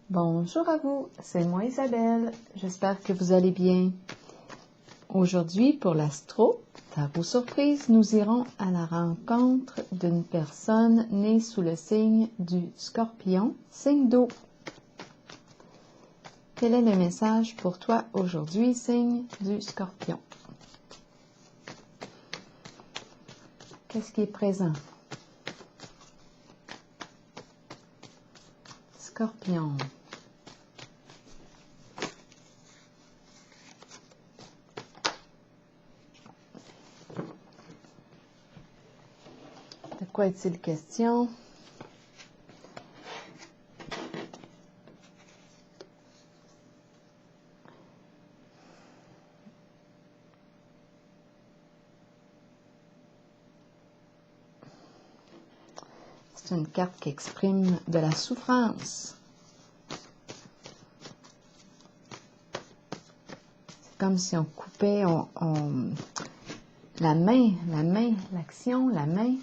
Bonjour à vous, c'est moi Isabelle, j'espère que vous allez bien. Aujourd'hui pour l'astro, tarot surprise, nous irons à la rencontre d'une personne née sous le signe du Scorpion, signe d'eau. Quel est le message pour toi aujourd'hui, signe du Scorpion? Qu'est-ce qui est présent? Scorpion. De quoi est-il question? C'est une carte qui exprime de la souffrance. C'est comme si on coupait la main, l'action, la main.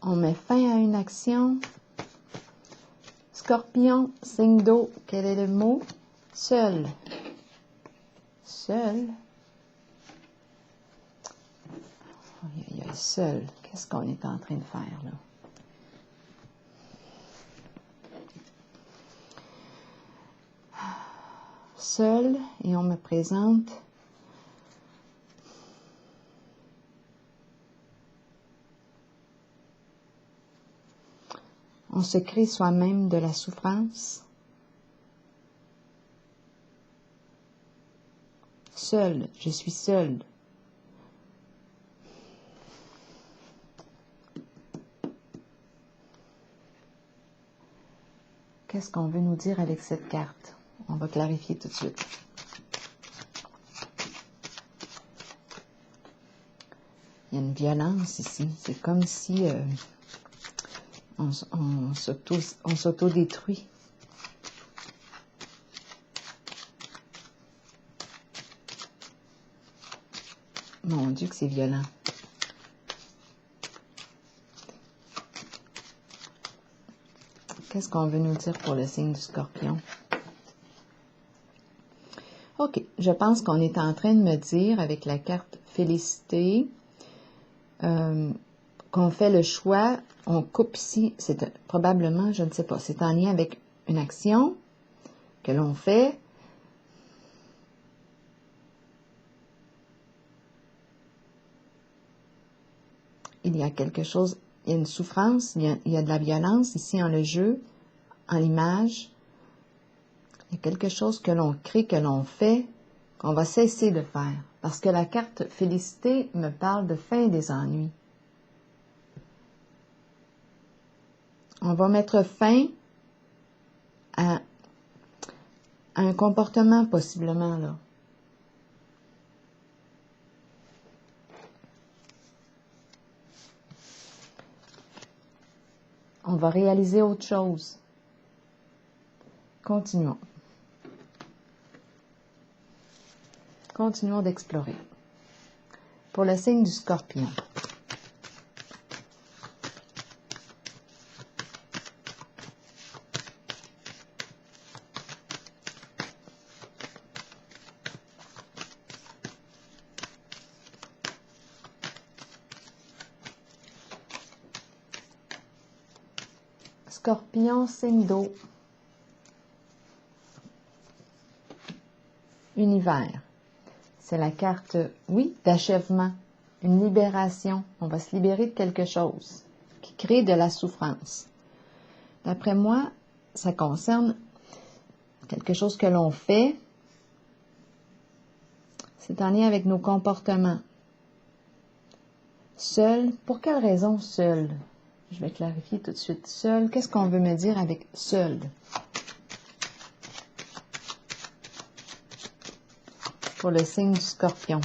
On met fin à une action. Scorpion, signe d'eau, quel est le mot? Seul. Seul. Seul. Qu'est-ce qu'on est en train de faire là? Seul, et on me présente on se crée soi-même de la souffrance. Seul, je suis seul. Qu'est-ce qu'on veut nous dire avec cette carte? On va clarifier tout de suite. Il y a une violence ici. C'est comme si on s'auto-détruit. Mon Dieu que c'est violent. Qu'est-ce qu'on veut nous dire pour le signe du Scorpion? Ok, je pense qu'on est en train de me dire avec la carte Félicité qu'on fait le choix, on coupe ici, c'est probablement, je ne sais pas, c'est en lien avec une action que l'on fait. Il y a quelque chose, il y a une souffrance, il y a de la violence ici en le jeu, en l'image. Il y a quelque chose que l'on crée, que l'on fait, qu'on va cesser de faire. Parce que la carte Félicité me parle de fin des ennuis. On va mettre fin à un comportement possiblement là. On va réaliser autre chose. Continuons. Continuons d'explorer. Pour le signe du Scorpion. Scorpion, signe d'eau. Univers. C'est la carte, oui, d'achèvement, une libération. On va se libérer de quelque chose qui crée de la souffrance. D'après moi, ça concerne quelque chose que l'on fait. C'est en lien avec nos comportements. Seul, pour quelle raison seul? Je vais clarifier tout de suite. Seul, qu'est-ce qu'on veut me dire avec seul? Pour le signe du Scorpion.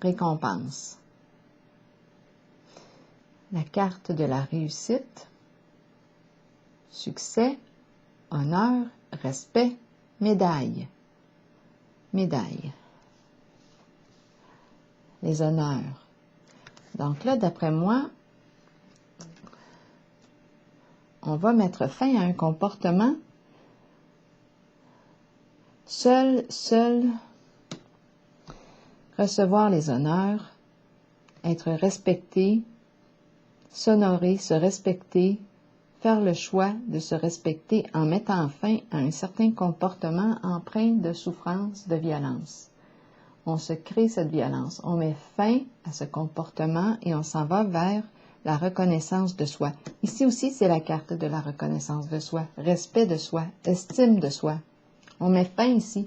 Récompense. La carte de la réussite, succès, honneur, respect, médaille. médaille. Les honneurs. Donc là, d'après moi, on va mettre fin à un comportement. Seul recevoir les honneurs, être respecté, s'honorer, se respecter, faire le choix de se respecter en mettant fin à un certain comportement empreint de souffrance, de violence. On se crée cette violence, on met fin à ce comportement et on s'en va vers la reconnaissance de soi. Ici aussi, c'est la carte de la reconnaissance de soi, respect de soi, estime de soi. On met fin ici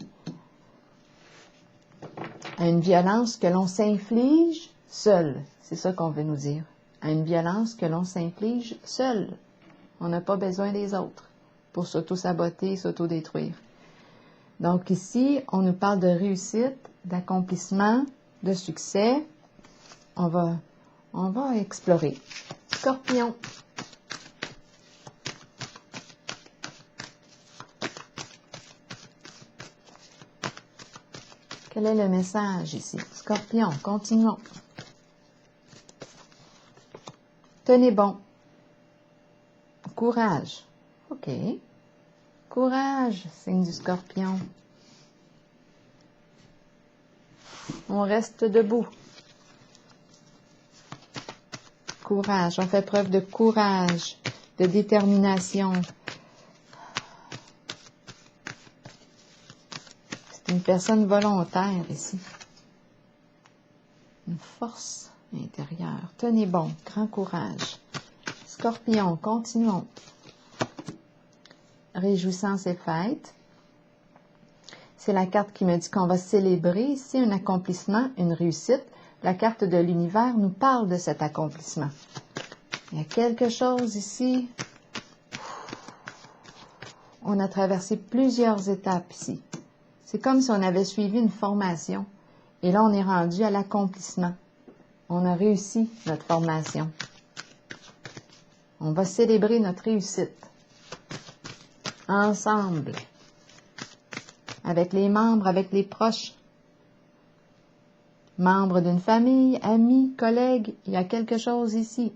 à une violence que l'on s'inflige seul. C'est ça qu'on veut nous dire. À une violence que l'on s'inflige seul. On n'a pas besoin des autres pour s'auto-saboter, s'auto-détruire. Donc ici, on nous parle de réussite, d'accomplissement, de succès. On va explorer. Scorpion. Quel est le message ici? Scorpion, continuons. Tenez bon. Courage. OK. Courage, signe du Scorpion. On reste debout. Courage, on fait preuve de courage, de détermination. C'est une personne volontaire ici. Une force intérieure. Tenez bon, grand courage. Scorpion, continuons. Réjouissance et fête. C'est la carte qui me dit qu'on va célébrer ici un accomplissement, une réussite. La carte de l'univers nous parle de cet accomplissement. Il y a quelque chose ici. On a traversé plusieurs étapes ici. C'est comme si on avait suivi une formation. Et là, on est rendu à l'accomplissement. On a réussi notre formation. On va célébrer notre réussite. Ensemble. Avec les membres, avec les proches. Membres d'une famille, amis, collègues. Il y a quelque chose ici.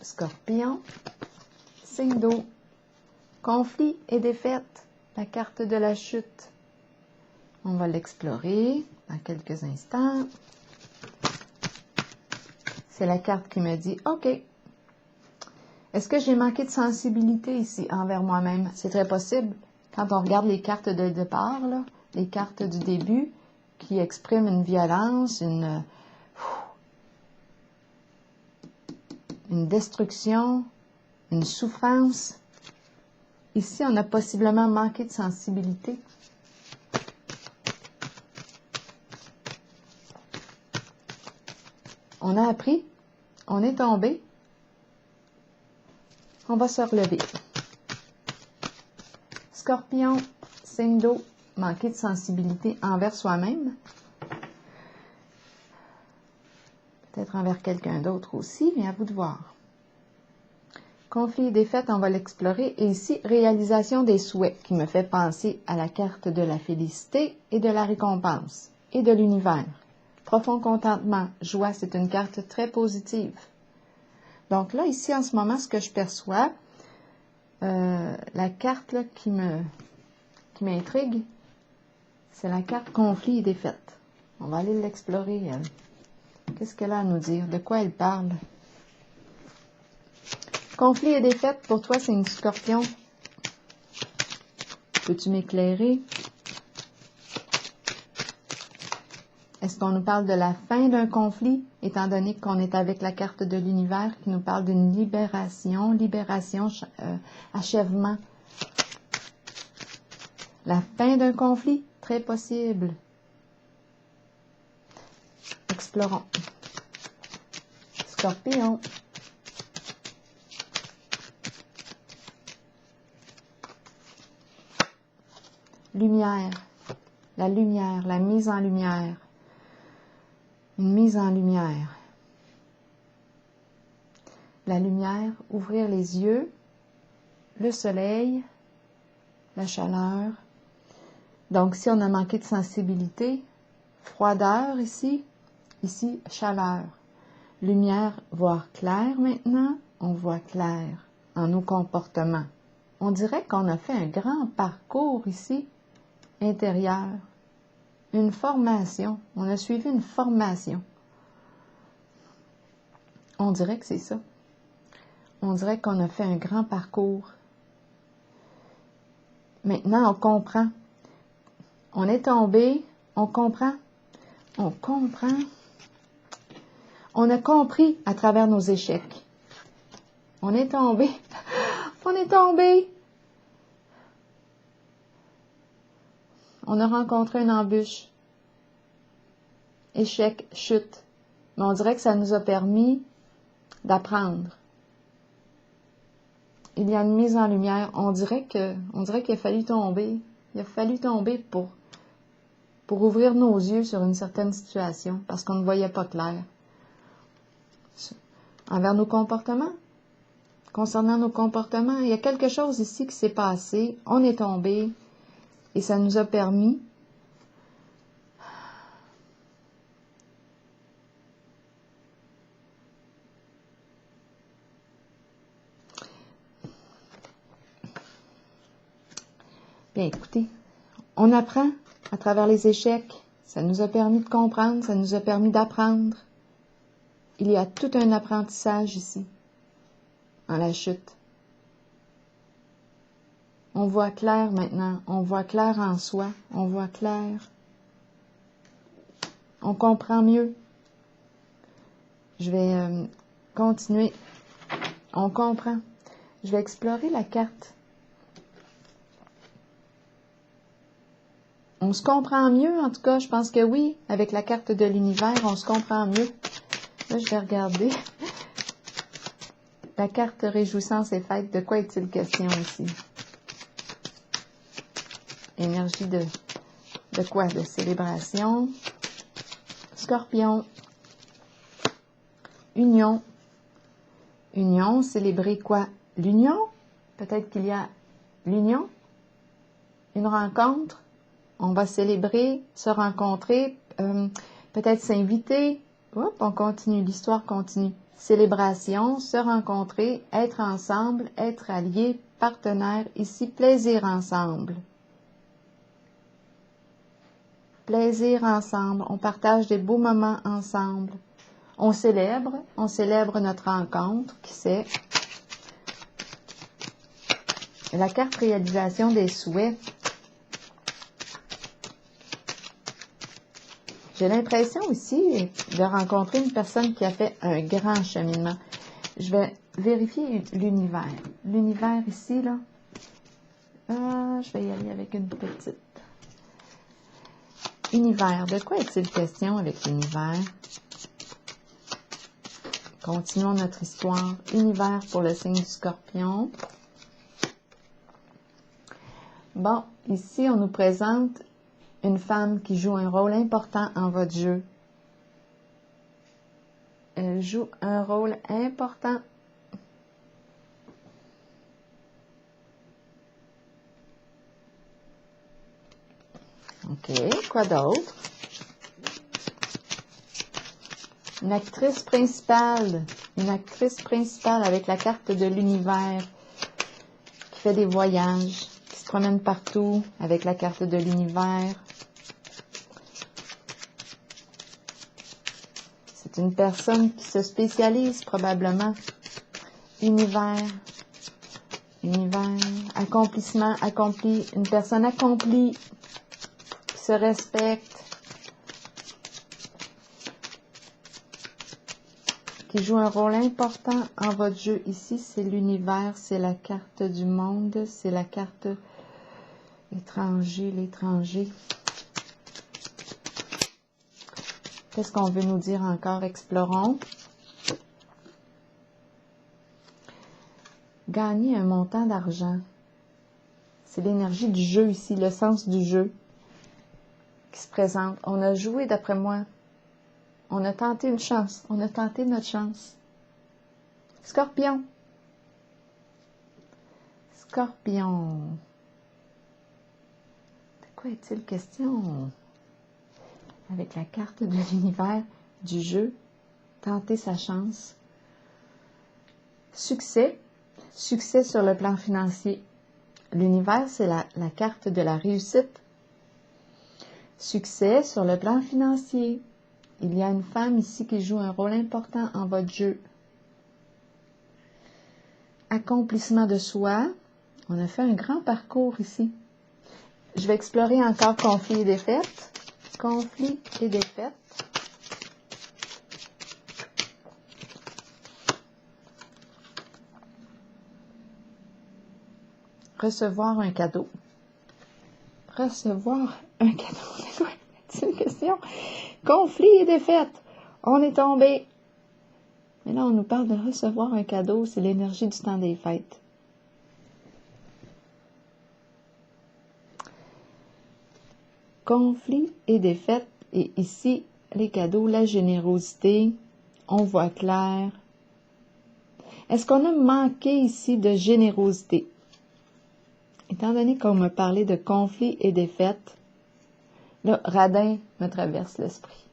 Scorpion. Signe d'eau. Conflit et défaite. La carte de la chute. On va l'explorer dans quelques instants. C'est la carte qui me dit, OK, est-ce que j'ai manqué de sensibilité ici envers moi-même? C'est très possible. Quand on regarde les cartes de départ, là, les cartes du début, qui expriment une violence, une destruction, une souffrance. Ici, on a possiblement manqué de sensibilité. On a appris, on est tombé, on va se relever. Scorpion, signe d'eau, manquer de sensibilité envers soi-même. Peut-être envers quelqu'un d'autre aussi, mais à vous de voir. Conflit et défaite, on va l'explorer. Et ici, réalisation des souhaits, qui me fait penser à la carte de la félicité et de la récompense, et de l'univers. Profond contentement, joie, c'est une carte très positive. Donc là, ici, en ce moment, ce que je perçois, la carte là, qui m'intrigue, c'est la carte conflit et défaite. On va aller l'explorer, elle. Qu'est-ce qu'elle a à nous dire? De quoi elle parle? Conflit et défaite, pour toi, c'est une Scorpion. Peux-tu m'éclairer? Est-ce qu'on nous parle de la fin d'un conflit, étant donné qu'on est avec la carte de l'univers qui nous parle d'une libération, achèvement? La fin d'un conflit, très possible. Explorons. Scorpion. Lumière. La lumière, la mise en lumière. Une mise en lumière. La lumière, ouvrir les yeux, le soleil, la chaleur. Donc, si on a manqué de sensibilité, froideur ici, chaleur. Lumière, voir clair maintenant, on voit clair en nos comportements. On dirait qu'on a fait un grand parcours ici, intérieur. Une formation. On a suivi une formation. On dirait que c'est ça. On dirait qu'on a fait un grand parcours. Maintenant, on comprend. On est tombé, on comprend. On comprend. On a compris à travers nos échecs. On est tombé. On est tombé. On a rencontré une embûche. Échec, chute. Mais on dirait que ça nous a permis d'apprendre. Il y a une mise en lumière. On dirait qu'il a fallu tomber. Il a fallu tomber pour ouvrir nos yeux sur une certaine situation, parce qu'on ne voyait pas clair. Envers nos comportements, concernant nos comportements, il y a quelque chose ici qui s'est passé. On est tombé et ça nous a permis bien, écoutez, on apprend à travers les échecs. Ça nous a permis de comprendre, ça nous a permis d'apprendre. Il y a tout un apprentissage ici, en la chute. On voit clair maintenant, on voit clair en soi, on voit clair. On comprend mieux. Je vais continuer. On comprend. Je vais explorer la carte. On se comprend mieux, en tout cas, je pense que oui. Avec la carte de l'univers, on se comprend mieux. Là, je vais regarder. La carte réjouissance et fête, de quoi est-il question ici? Énergie de quoi? De célébration. Scorpion. Union. Union, célébrer quoi? L'union? Peut-être qu'il y a l'union? Une rencontre? On va célébrer, se rencontrer, peut-être s'inviter. Hop, on continue, l'histoire continue. Célébration, se rencontrer, être ensemble, être alliés, partenaires, ici, plaisir ensemble. Plaisir ensemble, on partage des beaux moments ensemble. On célèbre notre rencontre, qui c'est la carte réalisation des souhaits. J'ai l'impression ici de rencontrer une personne qui a fait un grand cheminement. Je vais vérifier l'univers. L'univers ici, là, je vais y aller avec une petite. Univers, de quoi est-il question avec l'univers? Continuons notre histoire. Univers pour le signe du Scorpion. Bon, ici, on nous présente une femme qui joue un rôle important en votre jeu. Elle joue un rôle important. OK, quoi d'autre? Une actrice principale avec la carte de l'univers qui fait des voyages, qui se promène partout avec la carte de l'univers. C'est une personne qui se spécialise probablement. Univers, accomplissement, accompli, une personne accomplie, qui se respecte, qui joue un rôle important en votre jeu. Ici, c'est l'univers, c'est la carte du monde, c'est la carte étranger, l'étranger. Qu'est-ce qu'on veut nous dire encore? Explorons. Gagner un montant d'argent. C'est l'énergie du jeu ici, le sens du jeu qui se présente. On a joué, d'après moi. On a tenté une chance. On a tenté notre chance. Scorpion. Scorpion. De quoi est-il question? Avec la carte de l'univers du jeu, tenter sa chance. Succès. Succès sur le plan financier. L'univers, c'est la carte de la réussite. Succès sur le plan financier. Il y a une femme ici qui joue un rôle important en votre jeu. Accomplissement de soi. On a fait un grand parcours ici. Je vais explorer encore conflit et défaite. Conflit et défaite. Recevoir un cadeau. Recevoir un cadeau. C'est une question. Conflit et défaite. On est tombé. Mais là, on nous parle de recevoir un cadeau. C'est l'énergie du temps des fêtes. Conflit et défaite. Et ici, les cadeaux, la générosité. On voit clair. Est-ce qu'on a manqué ici de générosité? Étant donné qu'on me parlait de conflit et défaite, là, radin me traverse l'esprit.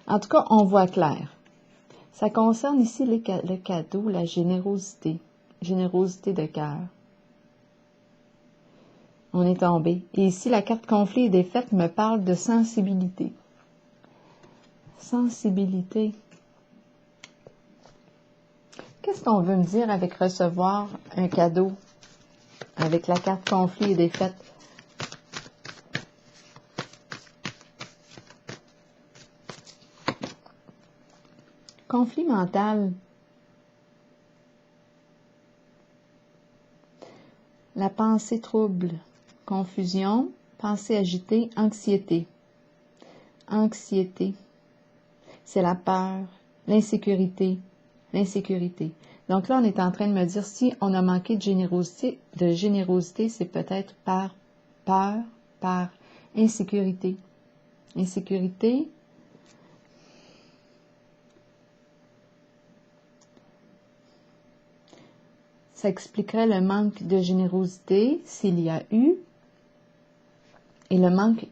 En tout cas, on voit clair. Ça concerne ici le cadeau, la générosité. Générosité de cœur. On est tombé. Et ici, la carte conflit et défaite me parle de sensibilité. Sensibilité. Qu'est-ce qu'on veut me dire avec recevoir un cadeau? Avec la carte conflit et défaite. Conflit mental. La pensée trouble. Confusion. Pensée agitée. Anxiété. Anxiété. C'est la peur. L'insécurité. L'insécurité. Donc là, on est en train de me dire, si on a manqué de générosité, c'est peut-être par peur, par insécurité. Insécurité. Ça expliquerait le manque de générosité, s'il y a eu, et le manque,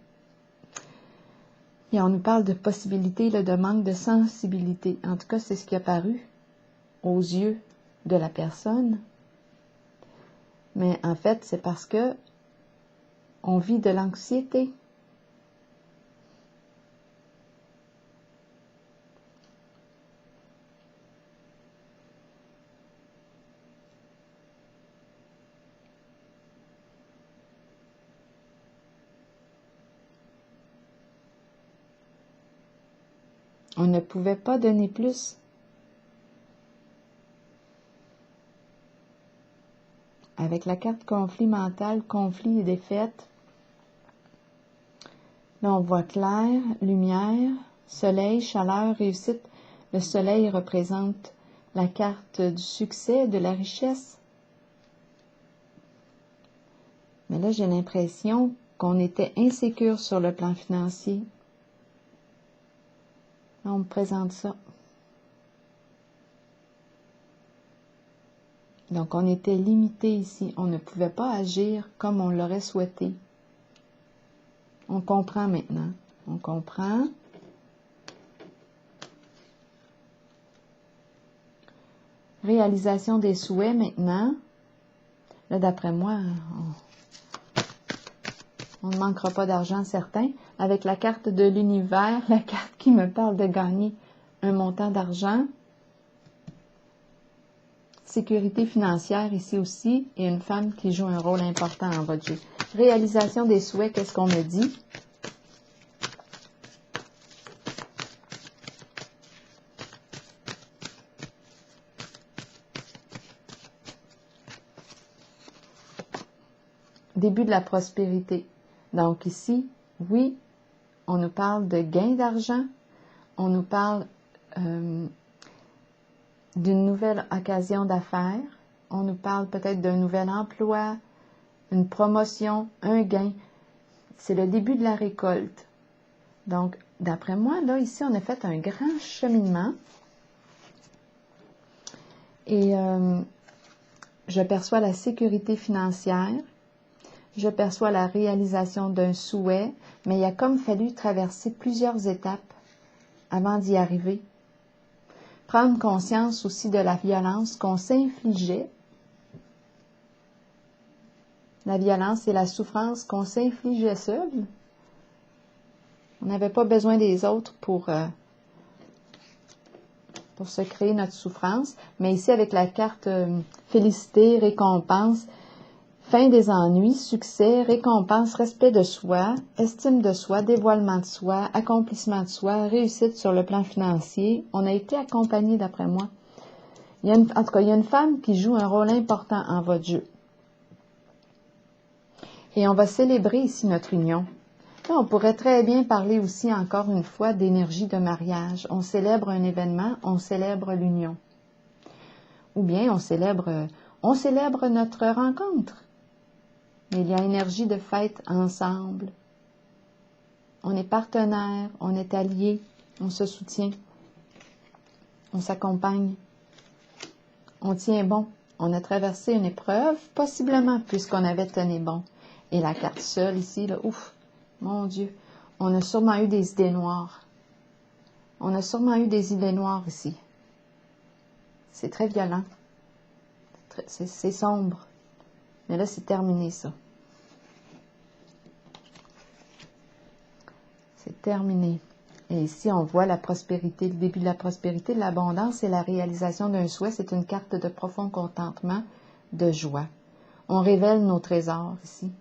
et on nous parle de possibilité, là, de manque de sensibilité. En tout cas, c'est ce qui a paru aux yeux de la personne. Mais en fait, c'est parce que on vit de l'anxiété. On ne pouvait pas donner plus. Avec la carte conflit mental, conflit et défaite, là on voit clair, lumière, soleil, chaleur, réussite. Le soleil représente la carte du succès, de la richesse. Mais là, j'ai l'impression qu'on était insécure sur le plan financier. Là, on me présente ça. Donc, on était limité ici. On ne pouvait pas agir comme on l'aurait souhaité. On comprend maintenant. On comprend. Réalisation des souhaits maintenant. Là, d'après moi, on ne manquera pas d'argent certain. Avec la carte de l'univers, la carte qui me parle de gagner un montant d'argent. Sécurité financière ici aussi, et une femme qui joue un rôle important en votre jeu. Réalisation des souhaits, qu'est-ce qu'on me dit? Début de la prospérité. Donc ici, oui, on nous parle de gain d'argent, on nous parle d'une nouvelle occasion d'affaires, on nous parle peut-être d'un nouvel emploi, une promotion, un gain. C'est le début de la récolte. Donc, d'après moi, là, ici, on a fait un grand cheminement. Et je perçois la sécurité financière. Je perçois la réalisation d'un souhait, mais il a comme fallu traverser plusieurs étapes avant d'y arriver. Prendre conscience aussi de la violence qu'on s'infligeait. La violence et la souffrance qu'on s'infligeait seul. On n'avait pas besoin des autres pour se créer notre souffrance. Mais ici, avec la carte félicité, récompense, fin des ennuis, succès, récompense, respect de soi, estime de soi, dévoilement de soi, accomplissement de soi, réussite sur le plan financier. On a été accompagnés, d'après moi. En tout cas, il y a une femme qui joue un rôle important en votre jeu. Et on va célébrer ici notre union. Là, on pourrait très bien parler aussi, encore une fois, d'énergie de mariage. On célèbre un événement, on célèbre l'union. Ou bien on célèbre notre rencontre. Mais il y a énergie de fête ensemble. On est partenaires, on est alliés, on se soutient, on s'accompagne, on tient bon. On a traversé une épreuve, possiblement puisqu'on avait tenu bon. Et la carte seule ici, là, ouf, mon Dieu, on a sûrement eu des idées noires. On a sûrement eu des idées noires ici. C'est très violent. C'est sombre. Mais là, c'est terminé, ça. C'est terminé. Et ici, on voit la prospérité, le début de la prospérité, de l'abondance et la réalisation d'un souhait. C'est une carte de profond contentement, de joie. On révèle nos trésors ici.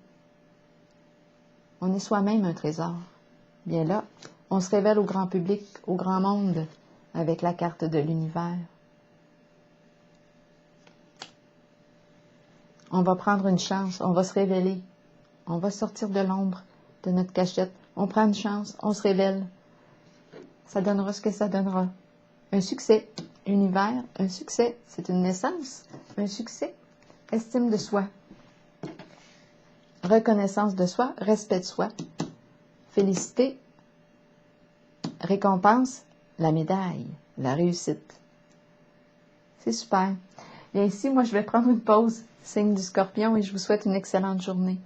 On est soi-même un trésor. Bien là, on se révèle au grand public, au grand monde, avec la carte de l'univers. On va prendre une chance, on va se révéler. On va sortir de l'ombre, de notre cachette. On prend une chance, on se révèle. Ça donnera ce que ça donnera. Un succès. Univers, un succès. C'est une naissance. Un succès. Estime de soi. Reconnaissance de soi. Respect de soi. Félicité. Récompense. La médaille. La réussite. C'est super. Et ici, moi, je vais prendre une pause. Signe du Scorpion et je vous souhaite une excellente journée.